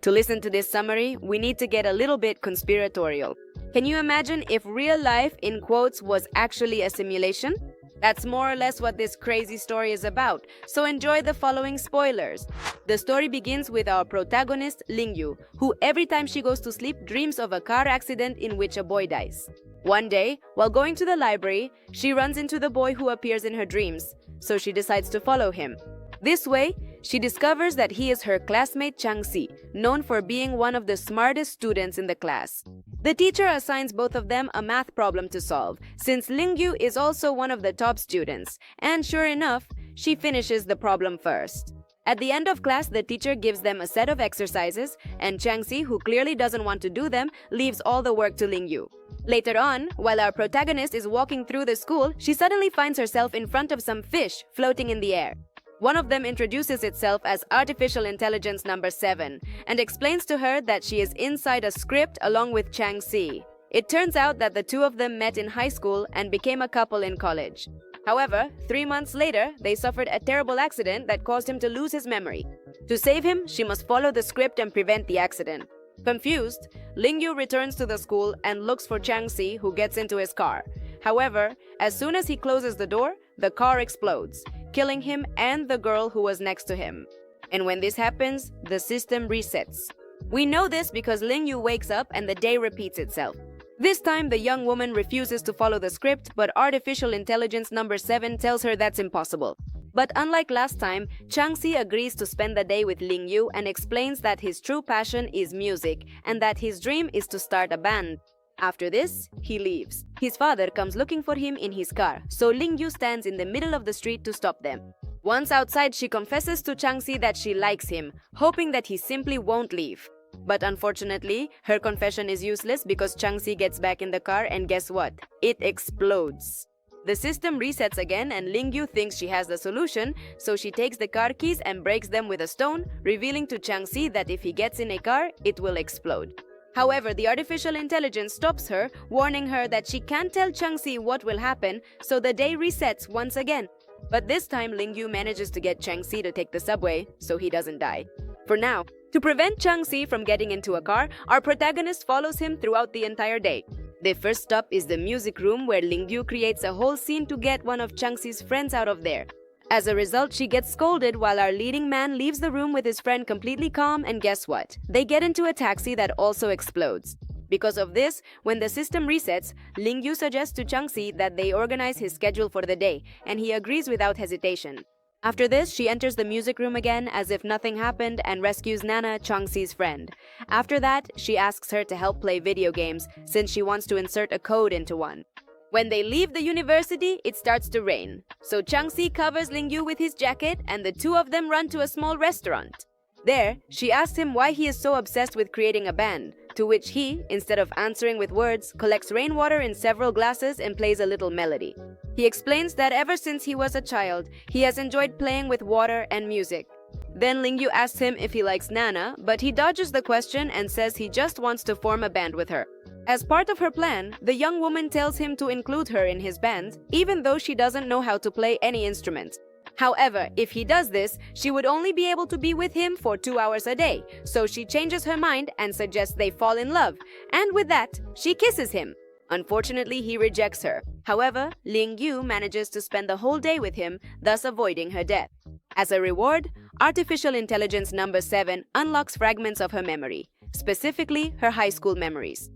To listen to this summary, we need to get a little bit conspiratorial. Can you imagine if real life, in quotes, was actually a simulation? That's more or less what this crazy story is about, so enjoy the following spoilers. The story begins with our protagonist, Lingyu, who every time she goes to sleep dreams of a car accident in which a boy dies. One day, while going to the library, she runs into the boy who appears in her dreams, so she decides to follow him. This way, she discovers that he is her classmate Changxi, known for being one of the smartest students in the class. The teacher assigns both of them a math problem to solve, since Lingyu is also one of the top students, and sure enough, she finishes the problem first. At the end of class, the teacher gives them a set of exercises, and Changxi, who clearly doesn't want to do them, leaves all the work to Lingyu. Later on, while our protagonist is walking through the school, she suddenly finds herself in front of some fish floating in the air. One of them introduces itself as Artificial Intelligence number 7 and explains to her that she is inside a script along with Changxi. It turns out that the two of them met in high school and became a couple in college. However, 3 months later, they suffered a terrible accident that caused him to lose his memory. To save him, she must follow the script and prevent the accident. Confused, Lingyu returns to the school and looks for Changxi, who gets into his car. However, as soon as he closes the door, the car explodes, killing him and the girl who was next to him. And when this happens, the system resets. We know this because Lingyu wakes up and the day repeats itself. This time, the young woman refuses to follow the script, but Artificial Intelligence number 7 tells her that's impossible. But unlike last time, Changxi agrees to spend the day with Lingyu and explains that his true passion is music and that his dream is to start a band. After this, he leaves. His father comes looking for him in his car, so Lingyu stands in the middle of the street to stop them. Once outside, she confesses to Changxi that she likes him, hoping that he simply won't leave. But unfortunately, her confession is useless because Changxi gets back in the car and guess what? It explodes. The system resets again and Lingyu thinks she has the solution, so she takes the car keys and breaks them with a stone, revealing to Changxi that if he gets in a car, it will explode. However, the artificial intelligence stops her, warning her that she can't tell Changxi what will happen, so the day resets once again. But this time, Lingyu manages to get Changxi to take the subway, so he doesn't die. For now, to prevent Changxi from getting into a car, our protagonist follows him throughout the entire day. The first stop is the music room where Lingyu creates a whole scene to get one of Changxi's friends out of there. As a result, she gets scolded while our leading man leaves the room with his friend completely calm, and guess what? They get into a taxi that also explodes. Because of this, when the system resets, Lingyu suggests to Changxi that they organize his schedule for the day, and he agrees without hesitation. After this, she enters the music room again as if nothing happened and rescues Nana, Changxi's friend. After that, she asks her to help play video games since she wants to insert a code into one. When they leave the university, it starts to rain. So Changxi covers Lingyu with his jacket and the two of them run to a small restaurant. There, she asks him why he is so obsessed with creating a band, to which he, instead of answering with words, collects rainwater in several glasses and plays a little melody. He explains that ever since he was a child, he has enjoyed playing with water and music. Then Lingyu asks him if he likes Nana, but he dodges the question and says he just wants to form a band with her. As part of her plan, the young woman tells him to include her in his band, even though she doesn't know how to play any instrument. However, if he does this, she would only be able to be with him for 2 hours a day, so she changes her mind and suggests they fall in love, and with that, she kisses him. Unfortunately, he rejects her. However, Lingyu manages to spend the whole day with him, thus avoiding her death. As a reward, Artificial Intelligence number 7 unlocks fragments of her memory, specifically her high school memories.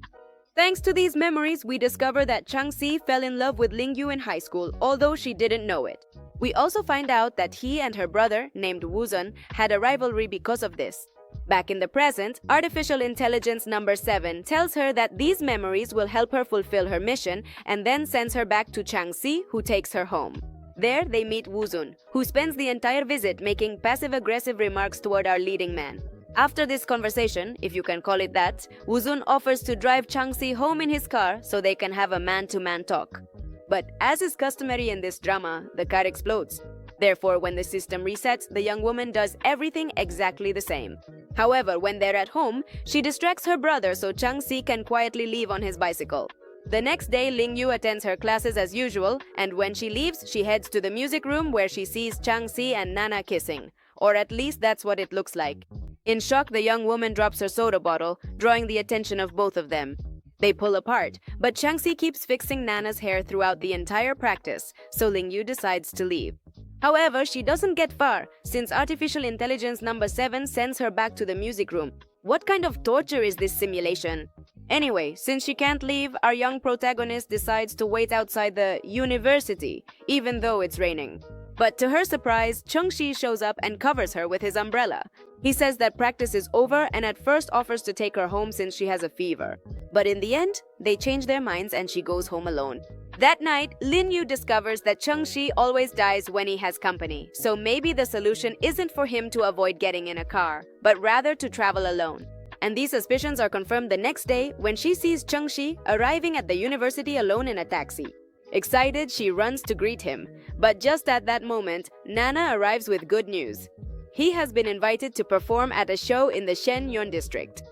Thanks to these memories, we discover that Changxi fell in love with Lingyu in high school, although she didn't know it. We also find out that he and her brother, named Wuzun, had a rivalry because of this. Back in the present, Artificial Intelligence number 7 tells her that these memories will help her fulfill her mission and then sends her back to Changxi, who takes her home. There, they meet Wuzun, who spends the entire visit making passive-aggressive remarks toward our leading man. After this conversation, if you can call it that, Wuzun offers to drive Changxi home in his car so they can have a man-to-man talk. But as is customary in this drama, the car explodes. Therefore, when the system resets, the young woman does everything exactly the same. However, when they're at home, she distracts her brother so Changxi can quietly leave on his bicycle. The next day, Lingyu attends her classes as usual, and when she leaves, she heads to the music room where she sees Changxi and Nana kissing. Or at least that's what it looks like. In shock, the young woman drops her soda bottle, drawing the attention of both of them. They pull apart, but Changxi keeps fixing Nana's hair throughout the entire practice, so Lingyu decides to leave. However, she doesn't get far, since artificial intelligence number 7 sends her back to the music room. What kind of torture is this simulation? Anyway, since she can't leave, our young protagonist decides to wait outside the university, even though it's raining. But to her surprise, Changxi shows up and covers her with his umbrella. He says that practice is over and at first offers to take her home since she has a fever. But in the end, they change their minds and she goes home alone. That night, Lin Yu discovers that Changxi always dies when he has company, so maybe the solution isn't for him to avoid getting in a car, but rather to travel alone. And these suspicions are confirmed the next day when she sees Changxi arriving at the university alone in a taxi. Excited, she runs to greet him, but just at that moment, Nana arrives with good news. He has been invited to perform at a show in the Shenyun district.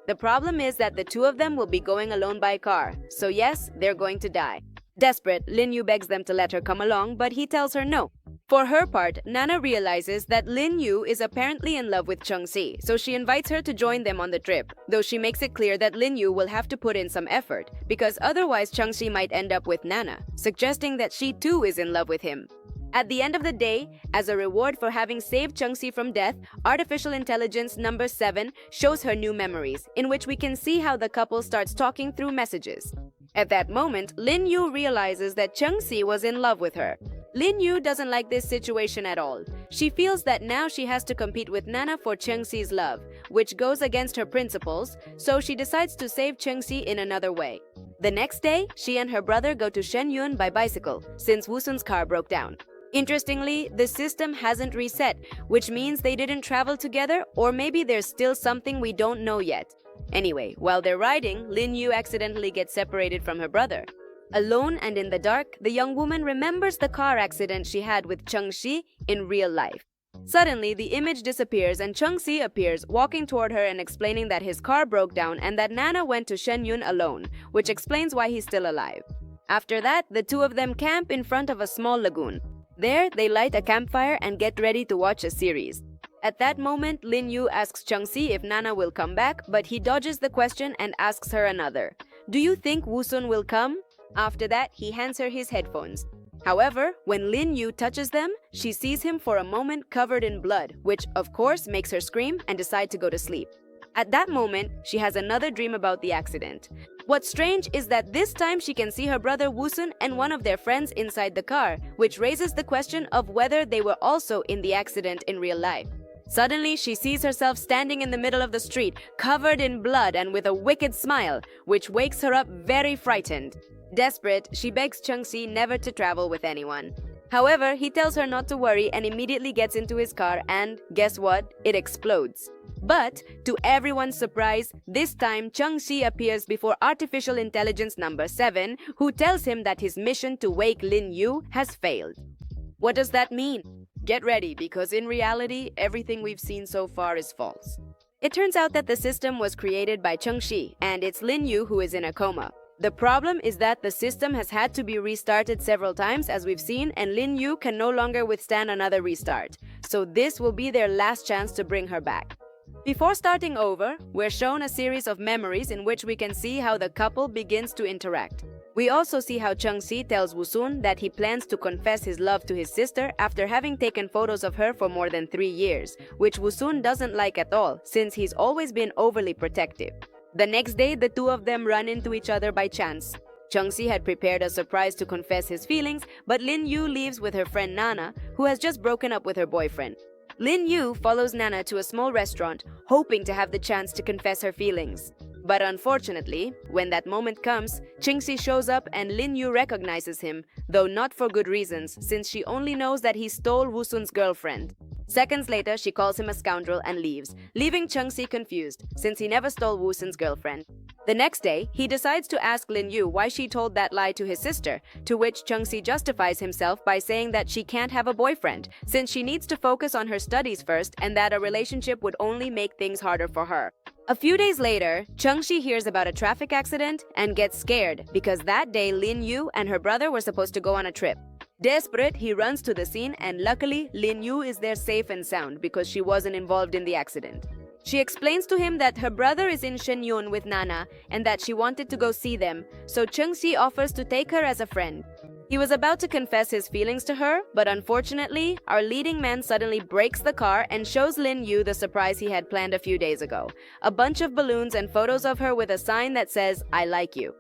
The problem is that the two of them will be going alone by car, so yes, they're going to die. Desperate, Lin Yu begs them to let her come along, but he tells her no. For her part, Nana realizes that Lin Yu is apparently in love with Changxi, so she invites her to join them on the trip, though she makes it clear that Lin Yu will have to put in some effort, because otherwise Changxi might end up with Nana, suggesting that she too is in love with him. At the end of the day, as a reward for having saved Changxi from death, artificial intelligence number 7 shows her new memories, in which we can see how the couple starts talking through messages. At that moment, Lin Yu realizes that Changxi was in love with her. Lin Yu doesn't like this situation at all. She feels that now she has to compete with Nana for Changxi's love, which goes against her principles, so she decides to save Changxi in another way. The next day, she and her brother go to Shenyun by bicycle, since Wusun's car broke down. Interestingly, the system hasn't reset, which means they didn't travel together, or maybe there's still something we don't know yet. Anyway, while they're riding, Lin Yu accidentally gets separated from her brother. Alone and in the dark, the young woman remembers the car accident she had with Changxi in real life. Suddenly, the image disappears and Changxi appears, walking toward her and explaining that his car broke down and that Nana went to Shenyun alone, which explains why he's still alive. After that, the two of them camp in front of a small lagoon. There, they light a campfire and get ready to watch a series. At that moment, Lin Yu asks Changxi if Nana will come back, but he dodges the question and asks her another. Do you think Wusun will come? After that, he hands her his headphones. However, when Lin Yu touches them, she sees him for a moment covered in blood, which of course makes her scream and decide to go to sleep. At that moment, she has another dream about the accident. What's strange is that this time she can see her brother Wusun and one of their friends inside the car, which raises the question of whether they were also in the accident in real life. Suddenly, she sees herself standing in the middle of the street, covered in blood and with a wicked smile, which wakes her up very frightened. Desperate, she begs Changxi never to travel with anyone. However, he tells her not to worry and immediately gets into his car and, guess what? It explodes. But, to everyone's surprise, this time Changxi appears before artificial intelligence number 7, who tells him that his mission to wake Lin Yu has failed. What does that mean? Get ready, because in reality, everything we've seen so far is false. It turns out that the system was created by Changxi, and it's Lin Yu who is in a coma. The problem is that the system has had to be restarted several times, as we've seen, and Lin Yu can no longer withstand another restart. So this will be their last chance to bring her back. Before starting over, we're shown a series of memories in which we can see how the couple begins to interact. We also see how Changxi tells Wusun that he plans to confess his love to his sister after having taken photos of her for more than 3 years, which Wusun doesn't like at all, since he's always been overly protective. The next day, the two of them run into each other by chance. Changxi had prepared a surprise to confess his feelings, but Lin Yu leaves with her friend Nana, who has just broken up with her boyfriend. Lin Yu follows Nana to a small restaurant, hoping to have the chance to confess her feelings. But unfortunately, when that moment comes, Changxi shows up and Lin Yu recognizes him, though not for good reasons, since she only knows that he stole Wusun's girlfriend. Seconds later, she calls him a scoundrel and leaves, leaving Changxi confused, since he never stole Wusun's girlfriend. The next day, he decides to ask Lin Yu why she told that lie to his sister, to which Changxi justifies himself by saying that she can't have a boyfriend, since she needs to focus on her studies first and that a relationship would only make things harder for her. A few days later, Changxi hears about a traffic accident and gets scared because that day Lin Yu and her brother were supposed to go on a trip. Desperate, he runs to the scene and luckily Lin Yu is there safe and sound because she wasn't involved in the accident. She explains to him that her brother is in Shenyun with Nana and that she wanted to go see them, so Chung-si offers to take her as a friend. He was about to confess his feelings to her, but unfortunately, our leading man suddenly breaks the car and shows Lin Yu the surprise he had planned a few days ago. A bunch of balloons and photos of her with a sign that says, "I like you."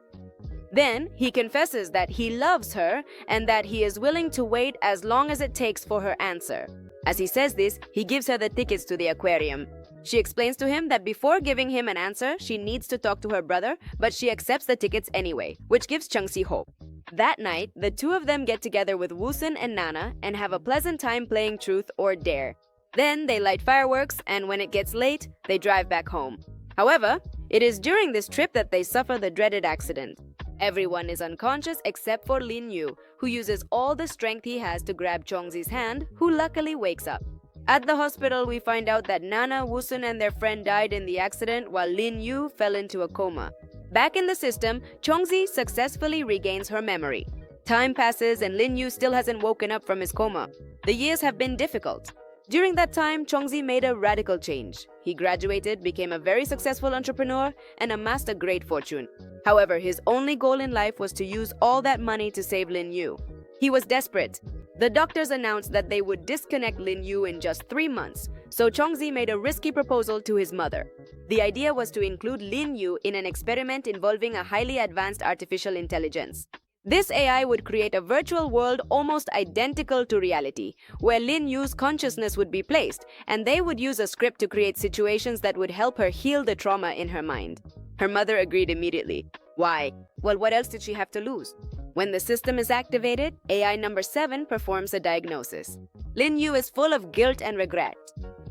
Then, he confesses that he loves her and that he is willing to wait as long as it takes for her answer. As he says this, he gives her the tickets to the aquarium. She explains to him that before giving him an answer, she needs to talk to her brother, but she accepts the tickets anyway, which gives Chung-si hope. That night, the two of them get together with Woosun and Nana and have a pleasant time playing Truth or Dare. Then they light fireworks, and when it gets late, they drive back home. However, it is during this trip that they suffer the dreaded accident. Everyone is unconscious except for Lin Yu, who uses all the strength he has to grab Chongzi's hand, who luckily wakes up. At the hospital, we find out that Nana, Woosun, and their friend died in the accident while Lin Yu fell into a coma. Back in the system, Chongzi successfully regains her memory. Time passes and Lin Yu still hasn't woken up from his coma. The years have been difficult. During that time, Chongzi made a radical change. He graduated, became a very successful entrepreneur, and amassed a great fortune. However, his only goal in life was to use all that money to save Lin Yu. He was desperate. The doctors announced that they would disconnect Lin Yu in just 3 months, so Chongzi made a risky proposal to his mother. The idea was to include Lin Yu in an experiment involving a highly advanced artificial intelligence. This AI would create a virtual world almost identical to reality, where Lin Yu's consciousness would be placed, and they would use a script to create situations that would help her heal the trauma in her mind. Her mother agreed immediately. Why? Well, what else did she have to lose? When the system is activated, AI number 7 performs a diagnosis. Lin Yu is full of guilt and regret.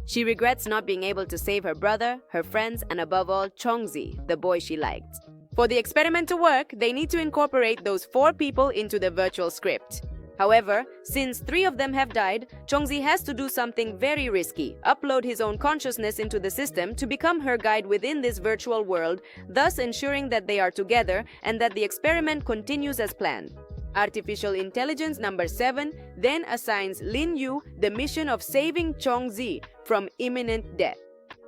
She regrets not being able to save her brother, her friends, and above all, Chongzi, the boy she liked. For the experiment to work, they need to incorporate those 4 people into the virtual script. However, since 3 of them have died, Chongzi has to do something very risky, upload his own consciousness into the system to become her guide within this virtual world, thus ensuring that they are together and that the experiment continues as planned. Artificial Intelligence number 7 then assigns Lin Yu the mission of saving Chongzi from imminent death.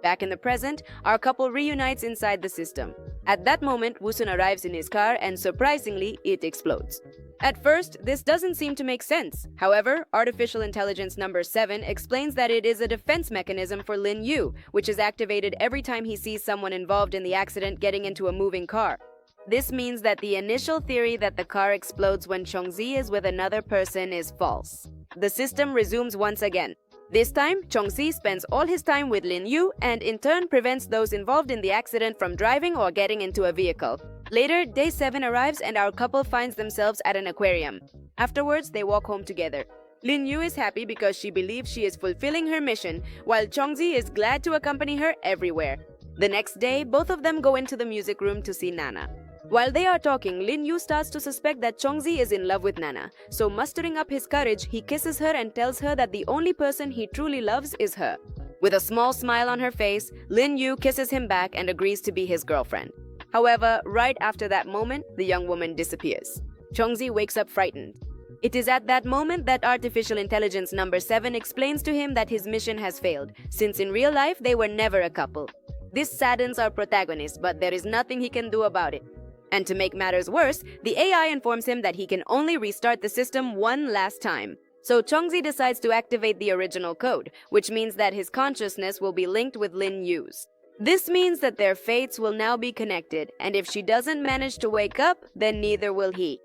Back in the present, our couple reunites inside the system. At that moment, Woosun arrives in his car and surprisingly, it explodes. At first, this doesn't seem to make sense. However, Artificial Intelligence number 7 explains that it is a defense mechanism for Lin Yu, which is activated every time he sees someone involved in the accident getting into a moving car. This means that the initial theory that the car explodes when Chongzi is with another person is false. The system resumes once again. This time, Chongzi spends all his time with Lin Yu and in turn prevents those involved in the accident from driving or getting into a vehicle. Later, day 7 arrives and our couple finds themselves at an aquarium. Afterwards, they walk home together. Lin Yu is happy because she believes she is fulfilling her mission, while Chongzi is glad to accompany her everywhere. The next day, both of them go into the music room to see Nana. While they are talking, Lin Yu starts to suspect that Chongzi is in love with Nana, so mustering up his courage, he kisses her and tells her that the only person he truly loves is her. With a small smile on her face, Lin Yu kisses him back and agrees to be his girlfriend. However, right after that moment, the young woman disappears. Chongzi wakes up frightened. It is at that moment that Artificial Intelligence number 7 explains to him that his mission has failed, since in real life they were never a couple. This saddens our protagonist, but there is nothing he can do about it. And to make matters worse, the AI informs him that he can only restart the system one last time. So Chongzi decides to activate the original code, which means that his consciousness will be linked with Lin Yu's. This means that their fates will now be connected, and if she doesn't manage to wake up, then neither will he.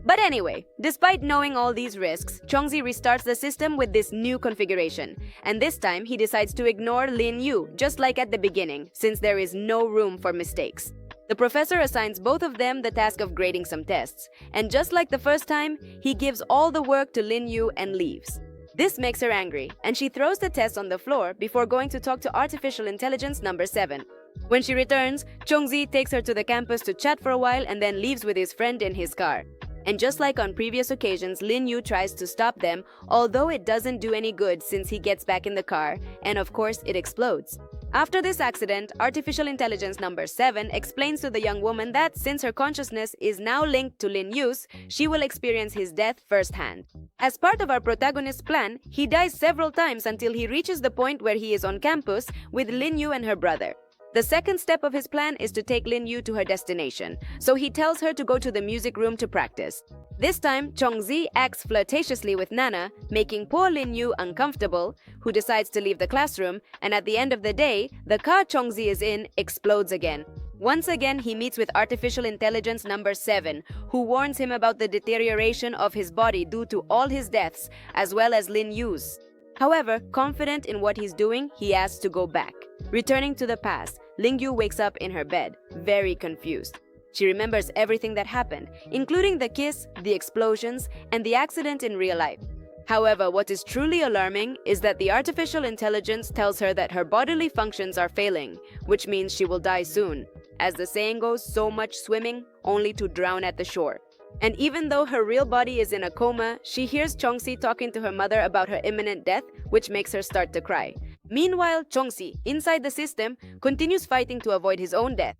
But anyway, despite knowing all these risks, Chongzi restarts the system with this new configuration. And this time, he decides to ignore Lin Yu, just like at the beginning, since there is no room for mistakes. The professor assigns both of them the task of grading some tests, and just like the first time, he gives all the work to Lin Yu and leaves. This makes her angry, and she throws the test on the floor before going to talk to Artificial Intelligence number 7. When she returns, Chongzi takes her to the campus to chat for a while and then leaves with his friend in his car. And just like on previous occasions, Lin Yu tries to stop them, although it doesn't do any good since he gets back in the car, and of course it explodes. After this accident, artificial intelligence number 7 explains to the young woman that since her consciousness is now linked to Lin Yu's, she will experience his death firsthand. As part of our protagonist's plan, he dies several times until he reaches the point where he is on campus with Lin Yu and her brother. The second step of his plan is to take Lin Yu to her destination, so he tells her to go to the music room to practice. This time, Chongzi acts flirtatiously with Nana, making poor Lin Yu uncomfortable, who decides to leave the classroom, and at the end of the day, the car Chongzi is in explodes again. Once again, he meets with artificial intelligence number 7, who warns him about the deterioration of his body due to all his deaths, as well as Lin Yu's. However, confident in what he's doing, he asks to go back. Returning to the past, Ling Yu wakes up in her bed, very confused. She remembers everything that happened, including the kiss, the explosions, and the accident in real life. However, what is truly alarming is that the artificial intelligence tells her that her bodily functions are failing, which means she will die soon. As the saying goes, so much swimming, only to drown at the shore. And even though her real body is in a coma, she hears Chongsi talking to her mother about her imminent death, which makes her start to cry. Meanwhile, Chongsi, inside the system, continues fighting to avoid his own death.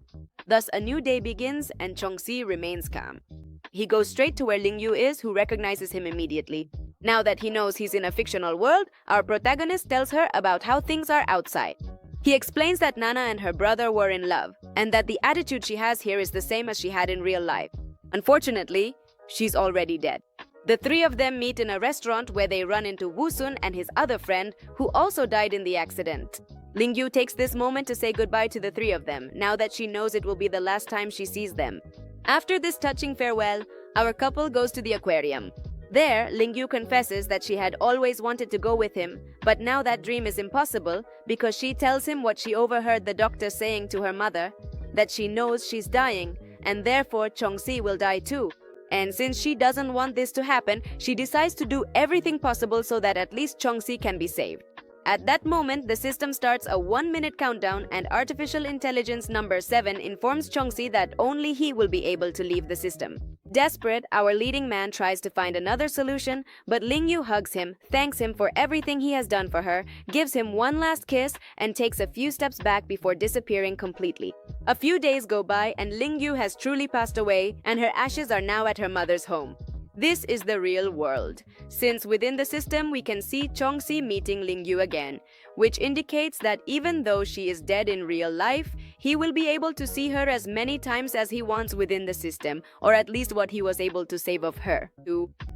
Thus, a new day begins and Chongsi remains calm. He goes straight to where Ling Yu is, who recognizes him immediately. Now that he knows he's in a fictional world, our protagonist tells her about how things are outside. He explains that Nana and her brother were in love, and that the attitude she has here is the same as she had in real life. Unfortunately, she's already dead. The three of them meet in a restaurant where they run into Woo-sun and his other friend, who also died in the accident. Ling Yu takes this moment to say goodbye to the three of them, now that she knows it will be the last time she sees them. After this touching farewell, our couple goes to the aquarium. There, Ling Yu confesses that she had always wanted to go with him, but now that dream is impossible because she tells him what she overheard the doctor saying to her mother, that she knows she's dying, and therefore Chongsi will die too. And since she doesn't want this to happen, she decides to do everything possible so that at least Chongsi can be saved. At that moment, the system starts a 1-minute countdown and artificial intelligence number 7 informs Chongsi that only he will be able to leave the system. Desperate, our leading man tries to find another solution, but Ling Yu hugs him, thanks him for everything he has done for her, gives him one last kiss, and takes a few steps back before disappearing completely. A few days go by and Ling Yu has truly passed away, and her ashes are now at her mother's home. This is the real world, since within the system we can see Chongsi meeting Ling Yu again, which indicates that even though she is dead in real life, he will be able to see her as many times as he wants within the system, or at least what he was able to save of her.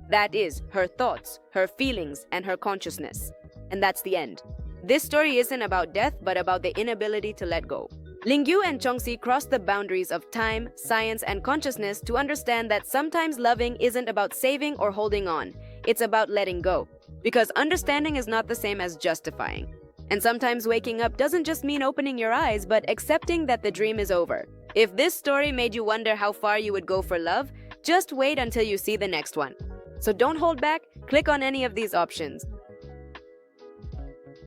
That is, her thoughts, her feelings, and her consciousness. And that's the end. This story isn't about death, but about the inability to let go. Ling Yu and Chongsi cross the boundaries of time, science, and consciousness to understand that sometimes loving isn't about saving or holding on. It's about letting go. Because understanding is not the same as justifying. And sometimes waking up doesn't just mean opening your eyes, but accepting that the dream is over. If this story made you wonder how far you would go for love, just wait until you see the next one. So don't hold back, click on any of these options.